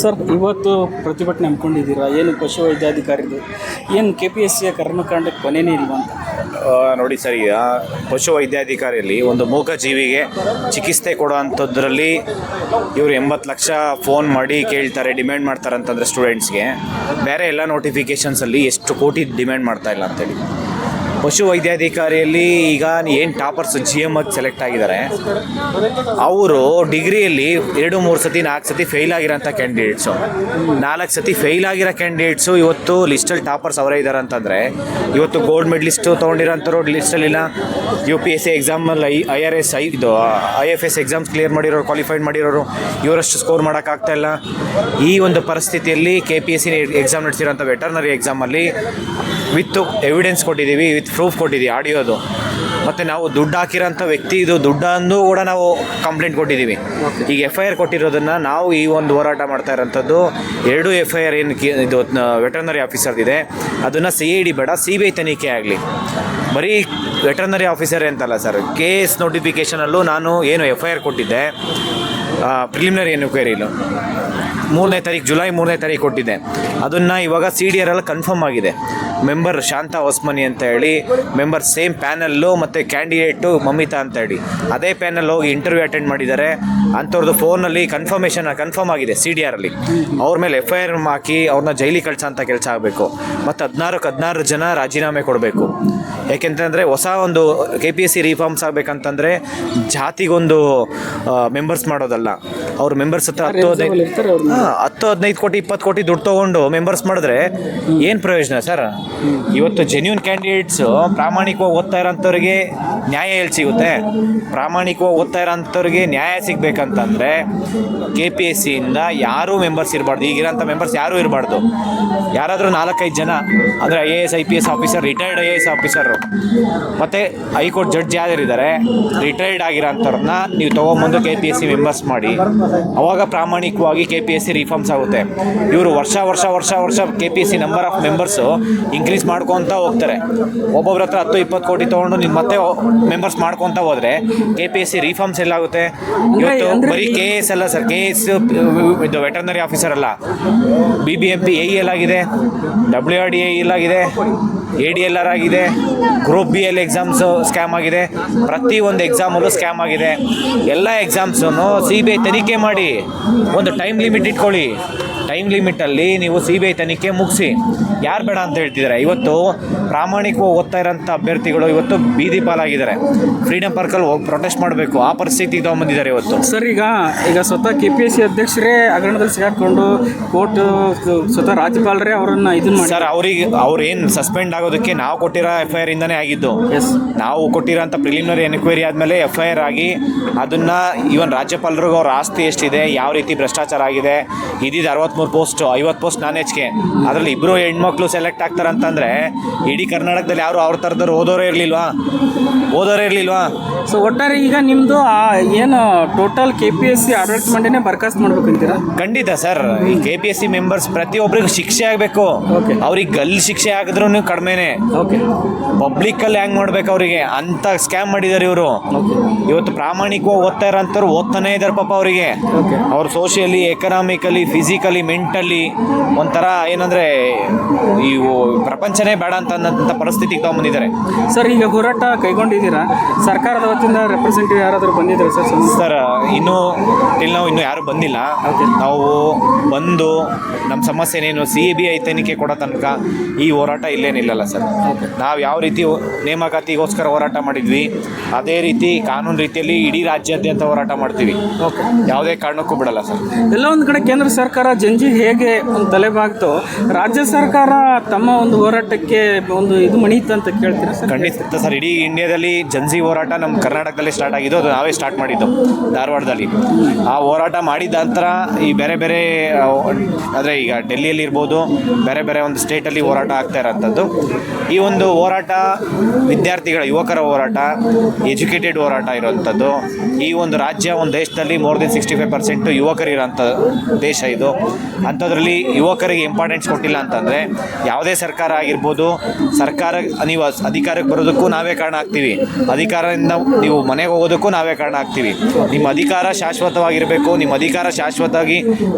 Sir, ಇವತ್ತು ಪ್ರತಿಭಟನೆ ಹಮ್ಮಿಕೊಂಡಿದ್ದೀರಾ, ಏನು ಪಶುವೈದ್ಯಾಧಿಕಾರಿದು ಏನು KPSCಯ ಕರ್ಮಕಾಂಡಕ್ಕೆ ಕೊನೆಯೇ ಇಲ್ವಾ ಅಂತ? ನೋಡಿ ಸರ್, ಈಗ ಪಶುವೈದ್ಯಾಧಿಕಾರಿಯಲ್ಲಿ ಒಂದು ಮೂಕ ಜೀವಿಗೆ ಚಿಕಿತ್ಸೆ ಕೊಡೋ ಅಂಥದ್ರಲ್ಲಿ ಇವರು 80 ಲಕ್ಷ ಫೋನ್ ಮಾಡಿ ಕೇಳ್ತಾರೆ, ಡಿಮ್ಯಾಂಡ್ ಮಾಡ್ತಾರೆ ಅಂತಂದರೆ ಸ್ಟೂಡೆಂಟ್ಸ್ಗೆ. ಬೇರೆ ಎಲ್ಲ ನೋಟಿಫಿಕೇಷನ್ಸಲ್ಲಿ ಎಷ್ಟು ಕೋಟಿ ಡಿಮ್ಯಾಂಡ್ ಮಾಡ್ತಾ ಇಲ್ಲ ಅಂತೇಳಿ. ಪಶುವೈದ್ಯಾಧಿಕಾರಿಯಲ್ಲಿ ಈಗ ಏನು ಟಾಪರ್ಸ್ GM ಆಗಿ ಸೆಲೆಕ್ಟ್ ಆಗಿದ್ದಾರೆ, ಅವರು ಡಿಗ್ರಿಯಲ್ಲಿ 2-3 ಸತಿ 4 ಸತಿ ಫೇಲ್ ಆಗಿರೋಂಥ ಕ್ಯಾಂಡಿಡೇಟ್ಸು, 4 ಸತಿ ಫೇಲ್ ಆಗಿರೋ ಕ್ಯಾಂಡಿಡೇಟ್ಸು ಇವತ್ತು ಲಿಸ್ಟಲ್ಲಿ ಟಾಪರ್ಸ್ ಅವರೇ ಇದ್ದಾರೆ ಅಂತಂದರೆ, ಇವತ್ತು ಗೋಲ್ಡ್ ಮೆಡಲಿಸ್ಟು ತೊಗೊಂಡಿರೋಂಥವ್ರು ಲಿಸ್ಟಲ್ಲಿಲ್ಲ. UPSC ಎಕ್ಸಾಮಲ್ಲಿ IRS IFS ಎಕ್ಸಾಮ್ಸ್ ಕ್ಲಿಯರ್ ಮಾಡಿರೋರು, ಕ್ವಾಲಿಫೈಡ್ ಮಾಡಿರೋರು ಇವರಷ್ಟು ಸ್ಕೋರ್ ಮಾಡೋಕ್ಕಾಗ್ತಾ ಇಲ್ಲ. ಈ ಒಂದು ಪರಿಸ್ಥಿತಿಯಲ್ಲಿ KPSC ಎಕ್ಸಾಮ್ ನಡೆಸಿರೋಂಥ ವೆಟರ್ನರಿ ಎಕ್ಸಾಮಲ್ಲಿ ವಿತ್ ಎವಿಡೆನ್ಸ್ ಕೊಟ್ಟಿದ್ದೀವಿ, ವಿತ್ ಪ್ರೂಫ್ ಕೊಟ್ಟಿದ್ದೀವಿ, ಆಡಿಯೋದು. ಮತ್ತು ನಾವು ದುಡ್ಡು ಹಾಕಿರೋಂಥ ವ್ಯಕ್ತಿ ಇದು ದುಡ್ಡನ್ನು ಕೂಡ ನಾವು ಕಂಪ್ಲೇಂಟ್ ಕೊಟ್ಟಿದ್ದೀವಿ. ಈಗ FIR ಕೊಟ್ಟಿರೋದನ್ನು ನಾವು ಈ ಒಂದು ಹೋರಾಟ ಮಾಡ್ತಾ ಇರೋಂಥದ್ದು 2 FIR ಏನು ಇದು ವೆಟರ್ನರಿ ಆಫೀಸರ್ದಿದೆ, ಅದನ್ನು CID ಬೇಡ CBI ತನಿಖೆ ಆಗಲಿ. ಬರೀ ವೆಟರ್ನರಿ ಆಫೀಸರೇ ಅಂತಲ್ಲ ಸರ್, KS ನೋಟಿಫಿಕೇಷನಲ್ಲೂ ನಾನು ಏನು FIR ಕೊಟ್ಟಿದ್ದೆ ಪ್ರಿಲಿಮಿನರಿ ಎನ್ಕ್ವೈರಿಲು 3ನೇ ತಾರೀಕು, ಜುಲೈ 3ನೇ ತಾರೀಕು ಕೊಟ್ಟಿದ್ದೆ. ಅದನ್ನು ಇವಾಗ CDR ಕನ್ಫರ್ಮ್ ಆಗಿದೆ. ಮೆಂಬರ್ ಶಾಂತಾ ಹೊಸ್ಮನಿ ಅಂತ ಹೇಳಿ ಮೆಂಬರ್ ಸೇಮ್ ಪ್ಯಾನಲ್ಲು, ಮತ್ತು ಕ್ಯಾಂಡಿಡೇಟು ಮಮಿತಾ ಅಂತ ಹೇಳಿ ಅದೇ ಪ್ಯಾನಲ್ ಹೋಗಿ ಇಂಟರ್ವ್ಯೂ ಅಟೆಂಡ್ ಮಾಡಿದ್ದಾರೆ. ಅಂಥವ್ರದ್ದು ಫೋನಲ್ಲಿ ಕನ್ಫರ್ಮ್ ಆಗಿದೆ CDRಲ್ಲಿ. ಅವ್ರ ಮೇಲೆ FIR ಹಾಕಿ ಅವ್ರನ್ನ ಜೈಲಿಗೆ ಕಳ್ಸೋ ಅಂತ ಕೆಲಸ ಆಗಬೇಕು. ಮತ್ತು 16 ಜನ ರಾಜೀನಾಮೆ ಕೊಡಬೇಕು. ಯಾಕೆಂತಂದರೆ ಹೊಸ ಒಂದು KPSC ರಿಫಾರ್ಮ್ಸ್ ಆಗಬೇಕಂತಂದರೆ ಜಾತಿಗೊಂದು ಮೆಂಬರ್ಸ್ ಮಾಡೋದಲ್ಲ. ಅವ್ರ ಮೆಂಬರ್ಸ್ ಹತ್ರ 10-15 ಕೋಟಿ 20 ಕೋಟಿ ದುಡ್ಡು ತೊಗೊಂಡು ಮೆಂಬರ್ಸ್ ಮಾಡಿದ್ರೆ ಏನು ಪ್ರಯೋಜನ ಸರ್? ಇವತ್ತು ಜೆನ್ಯೂನ್ ಕ್ಯಾಂಡಿಡೇಟ್ಸು ಪ್ರಾಮಾಣಿಕವಾಗಿ ಓದ್ತಾ ಇರೋಂಥವ್ರಿಗೆ ನ್ಯಾಯ ಎಲ್ಲಿ ಸಿಗುತ್ತೆ? ಪ್ರಾಮಾಣಿಕವಾಗಿ ಓದ್ತಾ ಇರೋಂಥವ್ರಿಗೆ ನ್ಯಾಯ ಸಿಗಬೇಕಂತಂದರೆ KPSCಯಿಂದ ಯಾರೂ ಮೆಂಬರ್ಸ್ ಇರಬಾರ್ದು. ಈಗಿರೋಂಥ ಮೆಂಬರ್ಸ್ ಯಾರೂ ಇರಬಾರ್ದು. ಯಾರಾದರೂ 4-5 ಜನ ಅಂದರೆ IAS IPS officer, retired IAS officer, ಮತ್ತು ಹೈಕೋರ್ಟ್ ಜಡ್ಜ್ ಯಾರಿದ್ದಾರೆ ರಿಟೈರ್ಡ್ ಆಗಿರೋಂಥವ್ರನ್ನ ನೀವು ತೊಗೊಂಬಂದು KPSC ಮೆಂಬರ್ಸ್ ಮಾಡಿ, ಅವಾಗ ಪ್ರಾಮಾಣಿಕವಾಗಿ KPSC ರಿಫಾರ್ಮ್ಸ್ ಆಗುತ್ತೆ. ಇವರು ವರ್ಷ KPSC number of members increase ಮಾಡ್ಕೊತ ಹೋಗ್ತಾರೆ. ಒಬ್ಬೊಬ್ರ ಹತ್ರ 10-20 ಕೋಟಿ ತೊಗೊಂಡು ನೀವು ಮತ್ತೆ ಮೆಂಬರ್ಸ್ ಮಾಡ್ಕೊತ ಹೋದರೆ KPSC ರಿಫಾರ್ಮ್ಸ್ ಎಲ್ಲಾಗುತ್ತೆ? ಇವತ್ತು ಬರೀ KS ಅಲ್ಲ ಸರ್, KS ಇದು ವೆಟರ್ನರಿ ಆಫೀಸರ್ ಅಲ್ಲ, BBMP AEL ಆಗಿದೆ, WRDAEL ಆಗಿದೆ, ADLR ಆಗಿದೆ, ಗ್ರೂಪ್ BL ಎಕ್ಸಾಮ್ಸು ಸ್ಕ್ಯಾಮ್ ಆಗಿದೆ, ಪ್ರತಿಯೊಂದು ಎಕ್ಸಾಮಲ್ಲೂ ಸ್ಕ್ಯಾಮ್ ಆಗಿದೆ. ಎಲ್ಲ ಎಕ್ಸಾಮ್ಸನ್ನು CBI ತನಿಖೆ ಮಾಡಿ ಒಂದು ಟೈಮ್ ಲಿಮಿಟ್ ಇಟ್ಕೊಳ್ಳಿ. ಟೈಮ್ ಲಿಮಿಟಲ್ಲಿ ನೀವು CBI ತನಿಖೆ ಮುಗಿಸಿ. ಯಾರು ಬೇಡ ಅಂತ ಹೇಳ್ತಿದ್ದಾರೆ? ಇವತ್ತು ಪ್ರಾಮಾಣಿಕವಾಗಿ ಓದ್ತಾ ಇರೋಂಥ ಅಭ್ಯರ್ಥಿಗಳು ಇವತ್ತು ಬೀದಿ ಪಾಲಾಗಿದ್ದಾರೆ. ಫ್ರೀಡಮ್ ಪಾರ್ಕಲ್ಲಿ ಹೋಗಿ ಪ್ರೊಟೆಸ್ಟ್ ಮಾಡಬೇಕು, ಆ ಪರಿಸ್ಥಿತಿಗೆ ತಗೊಂಬಂದಿದ್ದಾರೆ ಇವತ್ತು. ಸರ್, ಈಗ ಸ್ವತಃ KPSC ಅಧ್ಯಕ್ಷರೇ ಹಗರಣದಲ್ಲಿ ಸಿಗಾಕೊಂಡು ಕೋರ್ಟ್ ಸ್ವತಃ ರಾಜ್ಯಪಾಲರೇ ಅವರನ್ನು ಇದನ್ನು ಮಾಡಿ ಸರ್, ಅವ್ರೇನು ಸಸ್ಪೆಂಡ್ ಆಗೋದಕ್ಕೆ ನಾವು ಕೊಟ್ಟಿರೋ FIR ಇಂದನೇ ಆಗಿದ್ದು. ನಾವು ಕೊಟ್ಟಿರೋಂಥ ಪ್ರಿಲಿಮಿನರಿ ಎನ್ಕ್ವೈರಿ ಆದಮೇಲೆ FIR ಆಗಿ ಅದನ್ನು ಈವನ್ ರಾಜ್ಯಪಾಲರಿಗೂ ಅವ್ರ ಆಸ್ತಿ ಎಷ್ಟಿದೆ, ಯಾವ ರೀತಿ ಭ್ರಷ್ಟಾಚಾರ ಆಗಿದೆ, ಇದಿದ್ದು 63 ಪೋಸ್ಟು, 50 ಪೋಸ್ಟ್ ನಾನ್ HK, ಅದರಲ್ಲಿ 2 ಹೆಣ್ಮಕ್ಳು ಸೆಲೆಕ್ಟ್ ಆಗ್ತಾರಂತಂದರೆ ಇಡೀ ಕರ್ನಾಟಕದಲ್ಲಿ ಯಾರು ಅವ್ರ ಥರದವ್ರು ಓದೋರೇ ಇರಲಿಲ್ವಾ? ಸೊ ಒಟ್ಟಾರೆ ಈಗ ನಿಮ್ಮದು ಏನು ಟೋಟಲ್ KPSC ಆಡಳಿತ ಮಂಡಳಿನೇ ಬರ್ಖಾಸ್ತು ಮಾಡ್ಬೇಕಂತೀರಾ? ಖಂಡಿತ ಸರ್. ಈ KPSC ಮೆಂಬರ್ಸ್ ಪ್ರತಿಯೊಬ್ಬರಿಗೂ ಶಿಕ್ಷೆ ಆಗಬೇಕು. ಅವ್ರಿಗೆ ಗಲ್ಲಿ ಶಿಕ್ಷೆ ಆಗಿದ್ರೂ ಕಡಿಮೆನೇ. ಪಬ್ಲಿಕ್ಕಲ್ಲಿ ಹ್ಯಾಂಗ್ ಮಾಡ್ಬೇಕು ಅವರಿಗೆ ಅಂತ ಸ್ಕ್ಯಾಮ್ ಮಾಡಿದ್ದಾರೆ ಇವರು. ಇವತ್ತು ಪ್ರಾಮಾಣಿಕವಾಗಿ ಓದ್ತಾ ಇರೋಂಥವ್ರು ಓದ್ತಾನೇ ಇದ್ದಾರೆ ಪಾಪ ಅವರಿಗೆ. ಅವ್ರು ಸೋಷಿಯಲಿ, ಎಕನಾಮಿಕಲಿ, ಫಿಸಿಕಲಿ, ಮೆಂಟಲಿ ಒಂಥರ ಏನಂದರೆ ಇವು ಪ್ರಪಂಚನೇ ಬೇಡ ಅಂತ ಪರಿಸ್ಥಿತಿಗೆ ತಗೊಂಬಂದಿದ್ದಾರೆ. ಸರ್, ಈಗ ಹೋರಾಟ ಕೈಗೊಂಡಿದ್ದೀರಾ, ಸರ್ಕಾರದ ವತಿಯಿಂದ ರೆಪ್ರೆಸೆಂಟೇಟಿವ್ ಯಾರಾದರೂ ಬಂದಿದ್ದಾರೆ ಸರ್? ಸರ್, ಇನ್ನೂ ಯಾರೂ ಬಂದಿಲ್ಲ. ನಾವು ಬಂದು ನಮ್ಮ ಸಮಸ್ಯೆನೇನು CBI ತನಿಖೆ ಕೊಡೋ ತನಕ ಈ ಹೋರಾಟ ಇಲ್ಲೇನಿಲ್ಲಲ್ಲ ಸರ್. ನಾವು ಯಾವ ರೀತಿ ನೇಮಕಾತಿಗೋಸ್ಕರ ಹೋರಾಟ ಮಾಡಿದ್ವಿ, ಅದೇ ರೀತಿ ಕಾನೂನು ರೀತಿಯಲ್ಲಿ ಇಡೀ ರಾಜ್ಯಾದ್ಯಂತ ಹೋರಾಟ ಮಾಡ್ತೀವಿ. ಯಾವುದೇ ಕಾರಣಕ್ಕೂ ಬಿಡಲ್ಲ ಸರ್. ಎಲ್ಲ ಒಂದು ಕಡೆ ಕೇಂದ್ರ ಸರ್ಕಾರ ಜಂಜಿ ಹೇಗೆ ಒಂದು ತಲೆಬಾಗ್ತೋ, ರಾಜ್ಯ ಸರ್ಕಾರ ತಮ್ಮ ಒಂದು ಹೋರಾಟಕ್ಕೆ ಒಂದು ಇದು ಮಣಿಯುತ್ತೆ ಅಂತ ಕೇಳ್ತೀರಾ ಸರ್? ಖಂಡಿತ ಸರ್. ಇಡೀ ಇಂಡಿಯಾದಲ್ಲಿ ಜಂಜಿ ಹೋರಾಟ ನಮ್ಮ ಕರ್ನಾಟಕದಲ್ಲಿ ಸ್ಟಾರ್ಟ್ ಆಗಿದ್ದು, ಅದು ನಾವೇ ಸ್ಟಾರ್ಟ್ ಮಾಡಿದ್ದು ಧಾರವಾಡದಲ್ಲಿ. ಆ ಹೋರಾಟ ಮಾಡಿದ ನಂತರ ಈ ಬೇರೆ ಅಂದರೆ ಈಗ ಡೆಲ್ಲಿಯಲ್ಲಿ ಇರ್ಬೋದು, ಬೇರೆ ಒಂದು ಸ್ಟೇಟಲ್ಲಿ ಹೋರಾಟ ಆಗ್ತಾ ಇರೋಂಥದ್ದು. ಈ ಒಂದು ಹೋರಾಟ ವಿದ್ಯಾರ್ಥಿಗಳ, ಯುವಕರ ಹೋರಾಟ, ಎಜುಕೇಟೆಡ್ ಹೋರಾಟ ಇರೋವಂಥದ್ದು. ಈ ಒಂದು ರಾಜ್ಯ, ಒಂದು ದೇಶದಲ್ಲಿ ಮೋರ್ ದೆನ್ 65% ಯುವಕರಿರೋಂಥ ದೇಶ ಇದು. ಅಂಥದ್ರಲ್ಲಿ ಯುವಕರಿಗೆ ಇಂಪಾರ್ಟೆನ್ಸ್ ಕೊಟ್ಟಿಲ್ಲ ಅಂತಂದರೆ ಯಾವುದೇ ಸರ್ಕಾರ ಆಗಿರ್ಬೋದು, ಸರ್ಕಾರ ನೀವು ಅಧಿಕಾರಕ್ಕೆ ಬರೋದಕ್ಕೂ ನಾವೇ ಕಾರಣ ಆಗ್ತೀವಿ, ಅಧಿಕಾರದಿಂದ ನೀವು ಮನೆಗೆ ಹೋಗೋದಕ್ಕೂ ನಾವೇ ಕಾರಣ ಆಗ್ತೀವಿ. ನಿಮ್ಮ ಅಧಿಕಾರ ಶಾಶ್ವತವಾಗಿರಬೇಕು. ನಿಮ್ಮ ಅಧಿಕಾರ ಶಾಶ್ವತವಾಗಿ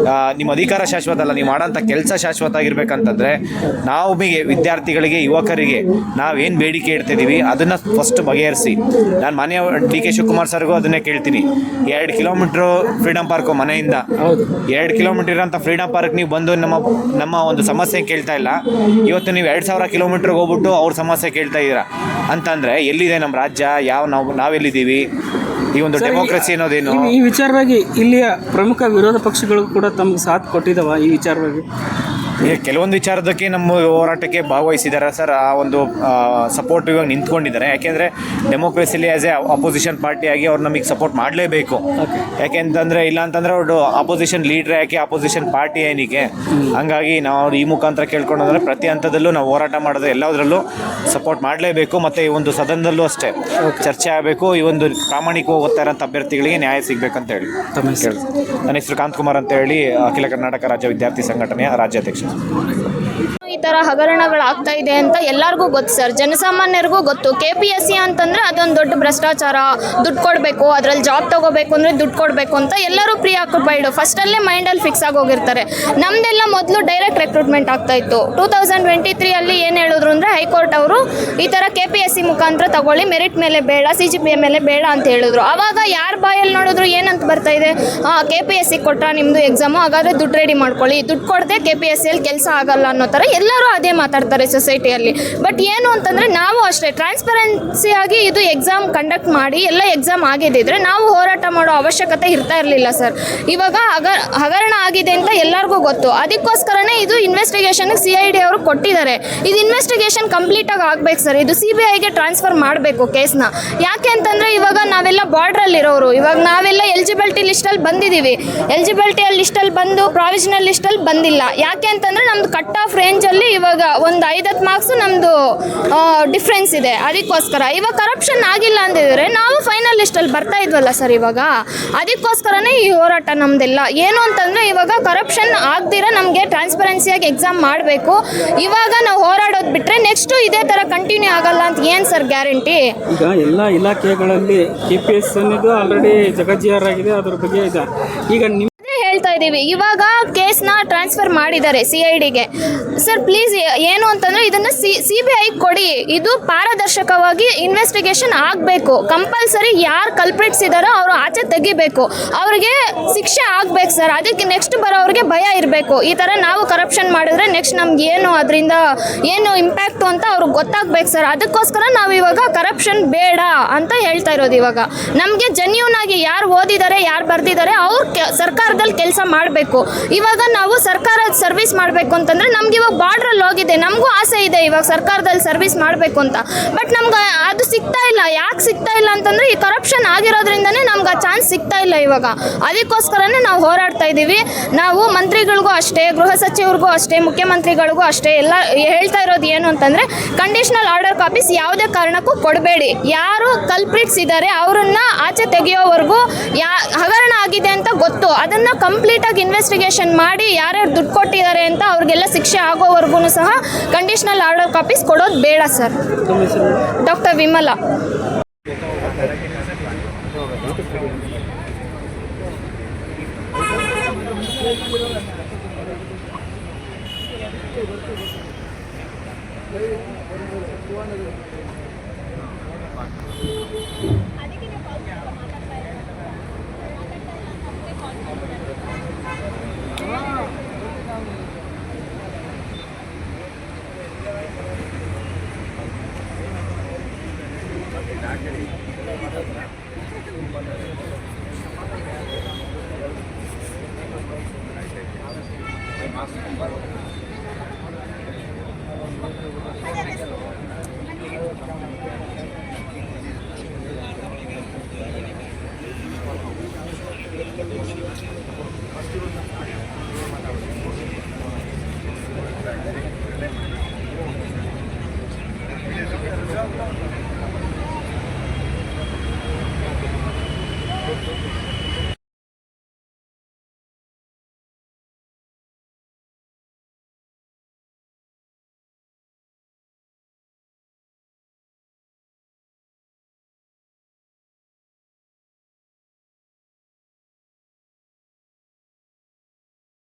ನಿಮ್ಮ ಅಧಿಕಾರ ಶಾಶ್ವತ ಅಲ್ಲ, ನೀವು ಮಾಡೋಂಥ ಕೆಲಸ ಶಾಶ್ವತ ಆಗಿರ್ಬೇಕಂತಂದರೆ ನಮಗೆ ವಿದ್ಯಾರ್ಥಿಗಳಿಗೆ, ಯುವಕರಿಗೆ ನಾವೇನು ಬೇಡಿಕೆ ಇಡ್ತಿದ್ದೀವಿ ಅದನ್ನು ಫಸ್ಟ್ ಬಗೆಹರಿಸಿ. ನಾನು ಮಾನ್ಯ ಡಿ ಕೆ ಶಿವಕುಮಾರ್ ಸರ್ಗೂ ಅದನ್ನೇ ಕೇಳ್ತೀನಿ. 2 ಕಿಲೋಮೀಟ್ರು ಫ್ರೀಡಮ್ ಪಾರ್ಕು ಮನೆಯಿಂದ, 2 ಕಿಲೋಮೀಟರ್ ಇರೋಂಥ ಫ್ರೀಡಮ್ ಪಾರ್ಕ್ ನೀವು ಬಂದು ನಮ್ಮ ಒಂದು ಸಮಸ್ಯೆ ಕೇಳ್ತಾ ಇಲ್ಲ. ಇವತ್ತು ನೀವು 2000 ಕಿಲೋಮೀಟ್ರಿಗೆ ಹೋಗ್ಬಿಟ್ಟು ಅವ್ರ ಸಮಸ್ಯೆ ಕೇಳ್ತಾ ಇದ್ದೀರಾ ಅಂತಂದರೆ ಎಲ್ಲಿದೆ ನಮ್ಮ ರಾಜ್ಯ? ನಾವೆಲ್ಲಿದ್ದೀವಿ? ಈ ಒಂದು ಡೆಮೋಕ್ರಸಿ ಅನ್ನೋದೇನು? ಈ ವಿಚಾರವಾಗಿ ಇಲ್ಲಿಯ ಪ್ರಮುಖ ವಿರೋಧ ಪಕ್ಷಗಳು ಕೂಡ ತಮ್ಗೆ ಸಾಥ್ ಕೊಟ್ಟಿದ್ದಾವ ಈ ವಿಚಾರವಾಗಿ? ಕೆಲವೊಂದು ವಿಚಾರದಕ್ಕೆ ನಮ್ಮ ಹೋರಾಟಕ್ಕೆ ಭಾಗವಹಿಸಿದ್ದಾರೆ ಸರ್. ಆ ಒಂದು ಸಪೋರ್ಟಿವ್ ಆಗಿ ನಿಂತ್ಕೊಂಡಿದ್ದಾರೆ. ಯಾಕೆಂದರೆ ಡೆಮೋಕ್ರಸಿಲಿ ಆ್ಯಸ್ ಎ ಅಪೋಸಿಷನ್ ಪಾರ್ಟಿಯಾಗಿ ಅವ್ರು ನಮಗೆ ಸಪೋರ್ಟ್ ಮಾಡಲೇಬೇಕು. ಯಾಕೆಂತಂದರೆ ಇಲ್ಲ ಅಂತಂದರೆ ಅವರು ಅಪೋಸಿಷನ್ ಲೀಡ್ರ್ ಯಾಕೆ, ಅಪೋಸಿಷನ್ ಪಾರ್ಟಿ ಏನಕ್ಕೆ? ಹಂಗಾಗಿ ನಾವು ಅವ್ರು ಈ ಮುಖಾಂತರ ಕೇಳ್ಕೊಂಡ್ರೆ ಪ್ರತಿ ಹಂತದಲ್ಲೂ ನಾವು ಹೋರಾಟ ಮಾಡೋದು ಎಲ್ಲದರಲ್ಲೂ ಸಪೋರ್ಟ್ ಮಾಡಲೇಬೇಕು. ಮತ್ತು ಈ ಒಂದು ಸದನದಲ್ಲೂ ಅಷ್ಟೇ ಚರ್ಚೆ ಆಗಬೇಕು. ಈ ಒಂದು ಪ್ರಾಮಾಣಿಕವಾಗಿ ಓದ್ತಾ ಇರೋಂಥ ಅಭ್ಯರ್ಥಿಗಳಿಗೆ ನ್ಯಾಯ ಸಿಗಬೇಕಂತ ಹೇಳಿ ನನ್ನ ಹೆಸರು ಕಾಂತಕುಮಾರ್ ಅಂತ ಹೇಳಿ, ಅಖಿಲ ಕರ್ನಾಟಕ ರಾಜ್ಯ ವಿದ್ಯಾರ್ಥಿ ಸಂಘಟನೆಯ ರಾಜ್ಯಾಧ್ಯಕ್ಷ. ಈ ಥರ ಹಗರಣಗಳಾಗ್ತಾ ಇದೆ ಅಂತ ಎಲ್ಲರಿಗೂ ಗೊತ್ತು ಸರ್, ಜನಸಾಮಾನ್ಯರಿಗೂ ಗೊತ್ತು. KPSC ಅಂತಂದರೆ ಅದೊಂದು ದೊಡ್ಡ ಭ್ರಷ್ಟಾಚಾರ, ದುಡ್ಡು ಕೊಡಬೇಕು, ಅದರಲ್ಲಿ ಜಾಬ್ ತೊಗೋಬೇಕು ಅಂದರೆ ದುಡ್ಡು ಕೊಡಬೇಕು ಅಂತ ಎಲ್ಲರೂ ಪ್ರೀ ಆಕ್ಯುಪೈಡು ಫಸ್ಟಲ್ಲೇ ಮೈಂಡಲ್ಲಿ ಫಿಕ್ಸ್ ಆಗೋಗಿರ್ತಾರೆ. ನಮ್ಮದೆಲ್ಲ ಮೊದಲು ಡೈರೆಕ್ಟ್ ರೆಕ್ರೂಟ್ಮೆಂಟ್ ಆಗ್ತಾಯಿತ್ತು. 2023 ಏನು ಹೇಳಿದ್ರು ಅಂದರೆ ಹೈಕೋರ್ಟ್ ಅವರು ಈ ಥರ KPSC ಮುಖಾಂತರ ತಗೊಳ್ಳಿ, ಮೆರಿಟ್ ಮೇಲೆ ಬೇಡ, CGPA ಮೇಲೆ ಬೇಡ ಅಂತ ಹೇಳಿದ್ರು. ಆವಾಗ ಯಾರ ಬಾಯಲ್ಲಿ ನೋಡಿದ್ರು ಏನಂತ ಬರ್ತಾ ಇದೆ, KPSC ಕೊಟ್ರಾ ನಿಮ್ಮದು ಎಕ್ಸಾಮು, ಹಾಗಾದರೆ ದುಡ್ಡು ರೆಡಿ ಮಾಡ್ಕೊಳ್ಳಿ, ದುಡ್ಡು ಕೊಡದೆ KPSCಯಲ್ಲಿ ಕೆಲಸ ಆಗಲ್ಲ ಅನ್ನೋ ಥರ ಎಲ್ಲರೂ ಅದೇ ಮಾತಾಡ್ತಾರೆ ಸೊಸೈಟಿಯಲ್ಲಿ. ಬಟ್ ಏನು ಅಂತಂದರೆ ನಾವು ಅಷ್ಟೇ ಟ್ರಾನ್ಸ್ಪರೆನ್ಸಿಯಾಗಿ ಇದು ಎಕ್ಸಾಮ್ ಕಂಡಕ್ಟ್ ಮಾಡಿ ಎಲ್ಲ ಎಕ್ಸಾಮ್ ಆಗಿದ್ದಿದ್ರೆ ನಾವು ಹೋರಾಟ ಮಾಡೋ ಅವಶ್ಯಕತೆ ಇರ್ತಾ ಇರಲಿಲ್ಲ ಸರ್. ಇವಾಗ ಹಗರಣ ಆಗಿದೆ ಅಂತ ಎಲ್ಲರಿಗೂ ಗೊತ್ತು. ಅದಕ್ಕೋಸ್ಕರನೇ ಇದು ಇನ್ವೆಸ್ಟಿಗೇಷನ್ಗೆ CID ಅವರು ಕೊಟ್ಟಿದ್ದಾರೆ. ಇದು ಇನ್ವೆಸ್ಟಿಗೇಷನ್ ಕಂಪ್ಲೀಟಾಗಿ ಆಗಬೇಕು ಸರ್. ಇದು CBIಗೆ ಟ್ರಾನ್ಸ್ಫರ್ ಮಾಡಬೇಕು ಕೇಸ್ನ. ಯಾಕೆ ಅಂತಂದರೆ ಇವಾಗ ನಾವೆಲ್ಲ ಬಾರ್ಡ್ರಲ್ಲಿರೋರು, ಇವಾಗ ನಾವೆಲ್ಲ ಎಲಿಜಿಬಿಲಿಟಿ ಲಿಸ್ಟಲ್ಲಿ ಬಂದಿದ್ದೀವಿ. ಎಲಿಜಿಬಿಲಿಟಿ ಲಿಸ್ಟಲ್ಲಿ ಬಂದು ಪ್ರಾವಿಷನಲ್ ಲಿಸ್ಟಲ್ಲಿ ಬಂದಿಲ್ಲ. ಯಾಕೆ ಅಂತಂದರೆ ನಮ್ಮದು ಕಟ್ ಆಫ್ ರೇಂಜಲ್ಲಿ ಇವಾಗ ಒಂದು 5-10 ಮಾರ್ಕ್ಸು ನಮ್ಮದು ಡಿಫ್ರೆನ್ಸ್ ಇದೆ. ಅದಕ್ಕೋಸ್ಕರ ಇವಾಗ ಕರಪ್ಷನ್ ಆಗಿಲ್ಲ ಅಂದಿದ್ರೆ ನಾವು ಫೈನಲ್ ಲಿಸ್ಟಲ್ಲಿ ಬರ್ತಾ ಇದ್ವಲ್ಲ ಸರ್ ಇವಾಗ. ಅದಕ್ಕೋಸ್ಕರನೇ ಈ ಹೋರಾಟ ನಮ್ಮದೆಲ್ಲ. ಏನು ಅಂತಂದರೆ ಇವಾಗ ಕರಪ್ಷನ್ ಆಗದಿರ ನಮಗೆ ಟ್ರಾನ್ಸ್ಪರೆನ್ಸಿಯಾಗಿ ಎಕ್ಸಾಮ್ ಮಾಡಬೇಕು. ಇವಾಗ ನಾವು ಹೋರಾಡೋದು ಬಿಟ್ಟರೆ ನೆಕ್ಸ್ಟು ಇದೇ ಥರ ಕಂಟಿನ್ಯೂ ಆಗಲ್ಲ ಅಂತ ಏನು ಸರ್ ಗ್ಯಾರಂಟಿ? ಈಗ ಎಲ್ಲ ಇಲಾಖೆಗಳಲ್ಲಿ KPS ಅನ್ನೋದು ಆಲ್ರೆಡಿ ಜಗಜ್ಜಿಯಾರಾಗಿದೆ, ಅದ್ರ ಬಗ್ಗೆ ಇದೆ. ಈಗ ನಿಮ್ಮ ಹೇಳ್ತಾ ಇದ್ದೀವಿ, ಇವಾಗ ಕೇಸ್ನ ಟ್ರಾನ್ಸ್ಫರ್ ಮಾಡಿದ್ದಾರೆ CIDಗೆ. ಸರ್ ಪ್ಲೀಸ್ ಏನು ಅಂತಂದರೆ ಇದನ್ನು CBI ಕೊಡಿ. ಇದು ಪಾರದರ್ಶಕವಾಗಿ ಇನ್ವೆಸ್ಟಿಗೇಷನ್ ಆಗಬೇಕು. ಕಂಪಲ್ಸರಿ ಯಾರು ಕಲ್ಪ್ರಿಟ್ಸ್ ಇದ್ದಾರೋ ಅವರು ಆಚೆ ತೆಗಿಬೇಕು, ಅವ್ರಿಗೆ ಶಿಕ್ಷೆ ಆಗಬೇಕು ಸರ್. ಅದಕ್ಕೆ ನೆಕ್ಸ್ಟ್ ಬರೋವ್ರಿಗೆ ಭಯ ಇರಬೇಕು. ಈ ಥರ ನಾವು ಕರಪ್ಷನ್ ಮಾಡಿದ್ರೆ ನೆಕ್ಸ್ಟ್ ನಮ್ಗೆ ಏನು ಅದರಿಂದ ಏನು ಇಂಪ್ಯಾಕ್ಟು ಅಂತ ಅವ್ರಿಗೆ ಗೊತ್ತಾಗಬೇಕು ಸರ್. ಅದಕ್ಕೋಸ್ಕರ ನಾವು ಇವಾಗ ಕರಪ್ಷನ್ ಬೇಡ ಅಂತ ಹೇಳ್ತಾ ಇರೋದು. ಇವಾಗ ನಮಗೆ ಜೆನ್ಯೂನ್ ಆಗಿ ಯಾರು ಓದಿದ್ದಾರೆ, ಯಾರು ಬರೆದಿದ್ದಾರೆ ಅವ್ರು ಸರ್ಕಾರದಲ್ಲಿ ಕೆಲಸ ಮಾಡಬೇಕು. ಇವಾಗ ನಾವು ಸರ್ಕಾರದ ಸರ್ವಿಸ್ ಮಾಡಬೇಕು ಅಂತಂದರೆ ನಮ್ಗೆ ಇವಾಗ ಬಾರ್ಡ್ರಲ್ಲಿ ಹೋಗಿದೆ, ನಮಗೂ ಆಸೆ ಇದೆ ಇವಾಗ ಸರ್ಕಾರದಲ್ಲಿ ಸರ್ವಿಸ್ ಮಾಡಬೇಕು ಅಂತ. ಬಟ್ ನಮ್ಗೆ ಅದು ಸಿಗ್ತಾ ಇಲ್ಲ. ಯಾಕೆ ಸಿಗ್ತಾ ಇಲ್ಲ ಅಂತಂದರೆ ಈ ಕರಪ್ಷನ್ ಆಗಿರೋದ್ರಿಂದನೇ ನಮ್ಗೆ ಆ ಚಾನ್ಸ್ ಸಿಗ್ತಾ ಇಲ್ಲ ಇವಾಗ. ಅದಕ್ಕೋಸ್ಕರನೇ ನಾವು ಹೋರಾಡ್ತಾ ಇದ್ದೀವಿ. ನಾವು ಮಂತ್ರಿಗಳಿಗೂ ಅಷ್ಟೇ, ಗೃಹ ಸಚಿವರಿಗೂ ಅಷ್ಟೇ, ಮುಖ್ಯಮಂತ್ರಿಗಳಿಗೂ ಅಷ್ಟೇ ಎಲ್ಲ ಹೇಳ್ತಾ ಇರೋದು ಏನು ಅಂತಂದರೆ ಕಂಡೀಷನಲ್ ಆರ್ಡರ್ ಕಾಪೀಸ್ ಯಾವುದೇ ಕಾರಣಕ್ಕೂ ಕೊಡಬೇಡಿ. ಯಾರು ಕಲ್ಪ್ರಿಟ್ಸ್ ಇದ್ದಾರೆ ಅವರನ್ನ ಆಚೆ ತೆಗೆಯೋವರೆಗೂ ಹಗರಣ ಆಗಿದೆ ಅಂತ ಗೊತ್ತು, ಅದನ್ನು ಕಂಪ್ಲೀಟಾಗಿ ಇನ್ವೆಸ್ಟಿಗೇಷನ್ ಮಾಡಿ ಯಾರ್ಯಾರು ದುಡ್ಡು ಕೊಟ್ಟಿದ್ದಾರೆ ಅಂತ ಅವ್ರಿಗೆಲ್ಲ ಶಿಕ್ಷೆ ಆಗೋವರೆಗೂ ಸಹ ಕಂಡೀಷನಲ್ ಆರ್ಡರ್ ಕಾಪೀಸ್ ಕೊಡೋದು ಬೇಡ ಸರ್. ಡಾಕ್ಟರ್ ವಿಮಲಾ. ಮಾಸ್ಕ್